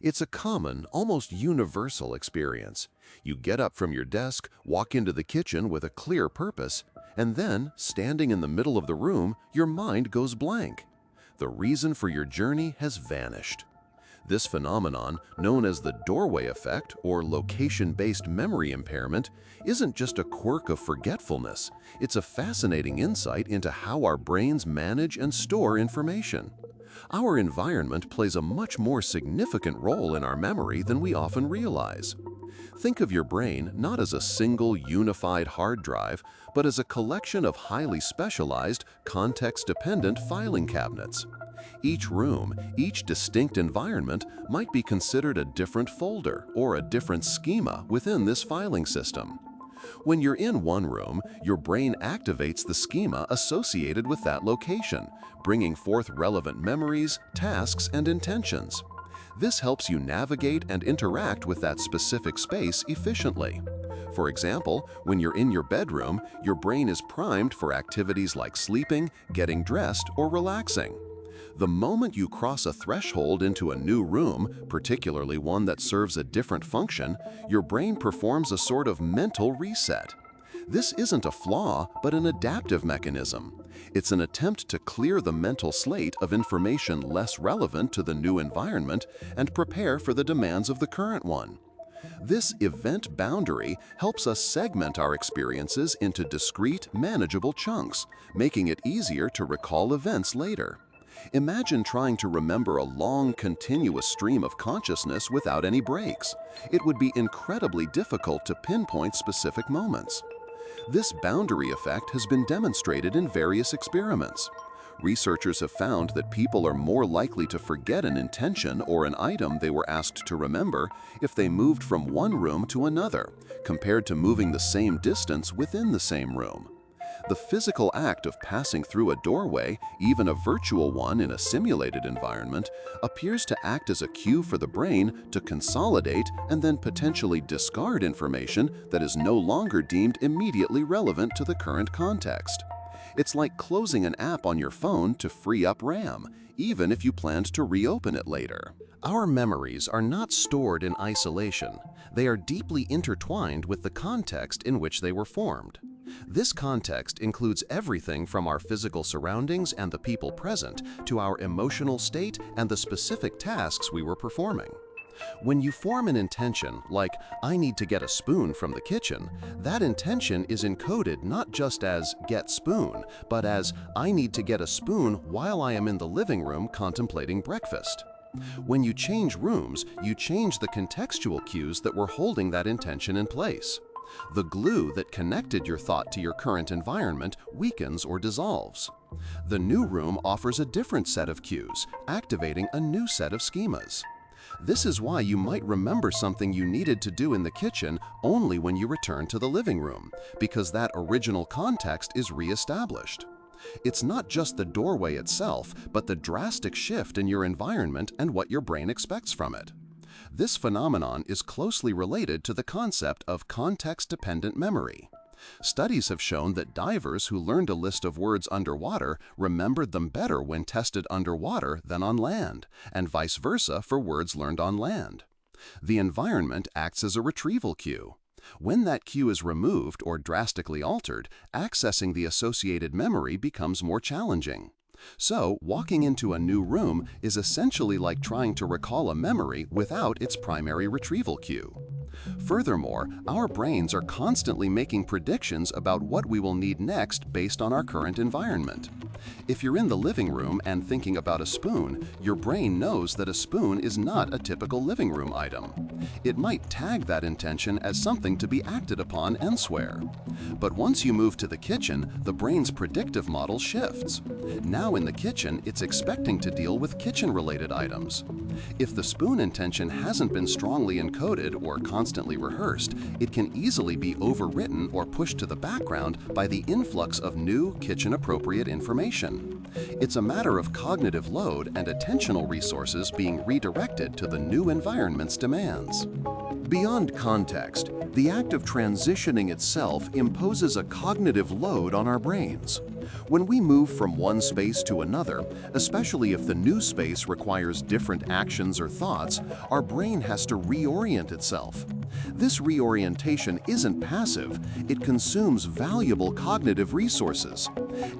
It's a common, almost universal experience. You get up from your desk, walk into the kitchen with a clear purpose, and then, standing in the middle of the room, your mind goes blank. The reason for your journey has vanished. This phenomenon, known as the doorway effect or location-based memory impairment, isn't just a quirk of forgetfulness. It's a fascinating insight into how our brains manage and store information. Our environment plays a much more significant role in our memory than we often realize. Think of your brain not as a single unified hard drive, but as a collection of highly specialized, context-dependent filing cabinets. Each room, each distinct environment might be considered a different folder or a different schema within this filing system. When you're in one room, your brain activates the schema associated with that location, bringing forth relevant memories, tasks, and intentions. This helps you navigate and interact with that specific space efficiently. For example, when you're in your bedroom, your brain is primed for activities like sleeping, getting dressed, or relaxing. The moment you cross a threshold into a new room, particularly one that serves a different function, your brain performs a sort of mental reset. This isn't a flaw, but an adaptive mechanism. It's an attempt to clear the mental slate of information less relevant to the new environment and prepare for the demands of the current one. This event boundary helps us segment our experiences into discrete, manageable chunks, making it easier to recall events later. Imagine trying to remember a long, continuous stream of consciousness without any breaks. It would be incredibly difficult to pinpoint specific moments. This boundary effect has been demonstrated in various experiments. Researchers have found that people are more likely to forget an intention or an item they were asked to remember if they moved from one room to another, compared to moving the same distance within the same room. The physical act of passing through a doorway, even a virtual one in a simulated environment, appears to act as a cue for the brain to consolidate and then potentially discard information that is no longer deemed immediately relevant to the current context. It's like closing an app on your phone to free up RAM, even if you planned to reopen it later. Our memories are not stored in isolation. They are deeply intertwined with the context in which they were formed. This context includes everything from our physical surroundings and the people present to our emotional state and the specific tasks we were performing. When you form an intention, like, "I need to get a spoon from the kitchen," that intention is encoded not just as "get spoon," but as "I need to get a spoon while I am in the living room contemplating breakfast." When you change rooms, you change the contextual cues that were holding that intention in place. The glue that connected your thought to your current environment weakens or dissolves. The new room offers a different set of cues, activating a new set of schemas. This is why you might remember something you needed to do in the kitchen only when you return to the living room, because that original context is re-established. It's not just the doorway itself, but the drastic shift in your environment and what your brain expects from it. This phenomenon is closely related to the concept of context-dependent memory. Studies have shown that divers who learned a list of words underwater remembered them better when tested underwater than on land, and vice versa for words learned on land. The environment acts as a retrieval cue. When that cue is removed or drastically altered, accessing the associated memory becomes more challenging. So, walking into a new room is essentially like trying to recall a memory without its primary retrieval cue. Furthermore, our brains are constantly making predictions about what we will need next based on our current environment. If you're in the living room and thinking about a spoon, your brain knows that a spoon is not a typical living room item. It might tag that intention as something to be acted upon elsewhere. But once you move to the kitchen, the brain's predictive model shifts. Now in the kitchen, it's expecting to deal with kitchen-related items. If the spoon intention hasn't been strongly encoded or constantly rehearsed, it can easily be overwritten or pushed to the background by the influx of new kitchen-appropriate information. It's a matter of cognitive load and attentional resources being redirected to the new environment's demands. Beyond context, the act of transitioning itself imposes a cognitive load on our brains. When we move from one space to another, especially if the new space requires different actions or thoughts, our brain has to reorient itself. This reorientation isn't passive, it consumes valuable cognitive resources.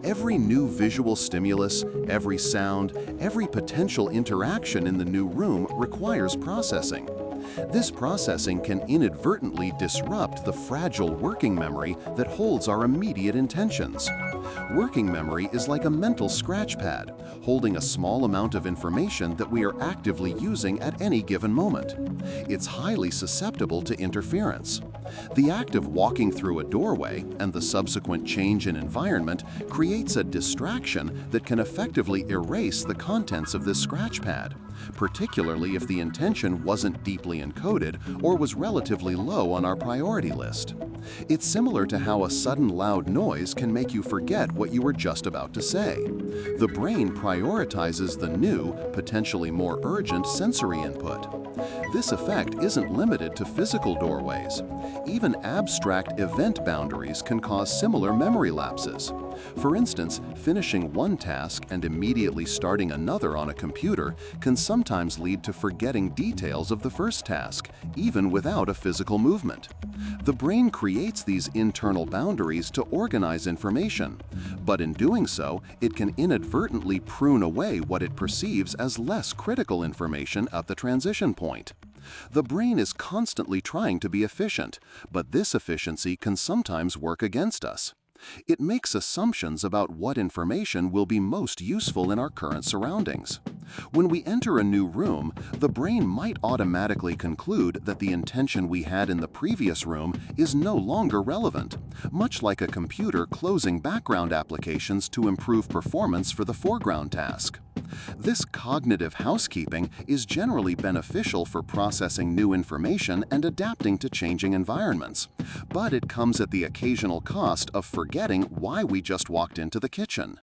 Every new visual stimulus, every sound, every potential interaction in the new room requires processing. This processing can inadvertently disrupt the fragile working memory that holds our immediate intentions. Working memory is like a mental scratch pad, holding a small amount of information that we are actively using at any given moment. It's highly susceptible to interference. The act of walking through a doorway and the subsequent change in environment creates a distraction that can effectively erase the contents of this scratch pad, particularly if the intention wasn't deeply encoded or was relatively low on our priority list. It's similar to how a sudden loud noise can make you forget what you were just about to say. The brain prioritizes the new, potentially more urgent sensory input. This effect isn't limited to physical doorways. Even abstract event boundaries can cause similar memory lapses. For instance, finishing one task and immediately starting another on a computer can sometimes lead to forgetting details of the first task, even without a physical movement. The brain creates these internal boundaries to organize information, but in doing so, it can inadvertently prune away what it perceives as less critical information at the transition point. The brain is constantly trying to be efficient, but this efficiency can sometimes work against us. It makes assumptions about what information will be most useful in our current surroundings. When we enter a new room, the brain might automatically conclude that the intention we had in the previous room is no longer relevant, much like a computer closing background applications to improve performance for the foreground task. This cognitive housekeeping is generally beneficial for processing new information and adapting to changing environments, but it comes at the occasional cost of forgetting why we just walked into the kitchen.